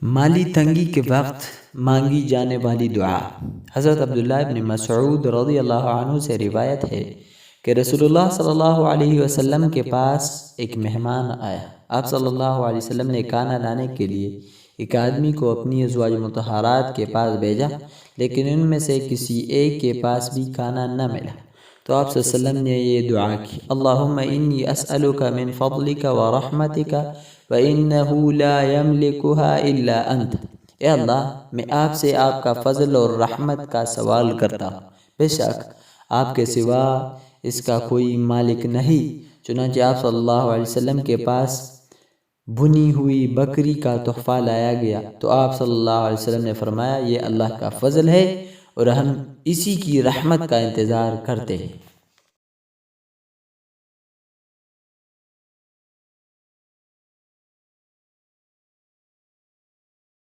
مالی تنگی کے وقت مانگی جانے والی دعا۔ حضرت عبداللہ ابن مسعود رضی اللہ عنہ سے روایت ہے کہ رسول اللہ صلی اللہ علیہ وسلم کے پاس ایک مہمان آیا۔ آپ صلی اللہ علیہ وسلم نے کھانا لانے کے لیے ایک آدمی کو اپنی ازواج مطہرات کے پاس بھیجا، لیکن ان میں سے کسی ایک کے پاس بھی کھانا نہ ملا۔ تو آپ صلی اللہ علیہ وسلم نے یہ دعا کی: اللہم انی اسألک من فضلک ورحمتک وَإِنَّهُ لَا يَمْلِكُهَا إِلَّا أَنْتَ۔ اے اللہ، میں آپ سے آپ کا فضل اور رحمت کا سوال کرتا ہوں، بے شک آپ کے سوا اس کا کوئی مالک نہیں۔ چنانچہ آپ صلی اللہ علیہ وسلم کے پاس بھنی ہوئی بکری کا تحفہ لایا گیا، تو آپ صلی اللہ علیہ وسلم نے فرمایا: یہ اللہ کا فضل ہے اور ہم اسی کی رحمت کا انتظار کرتے ہیں۔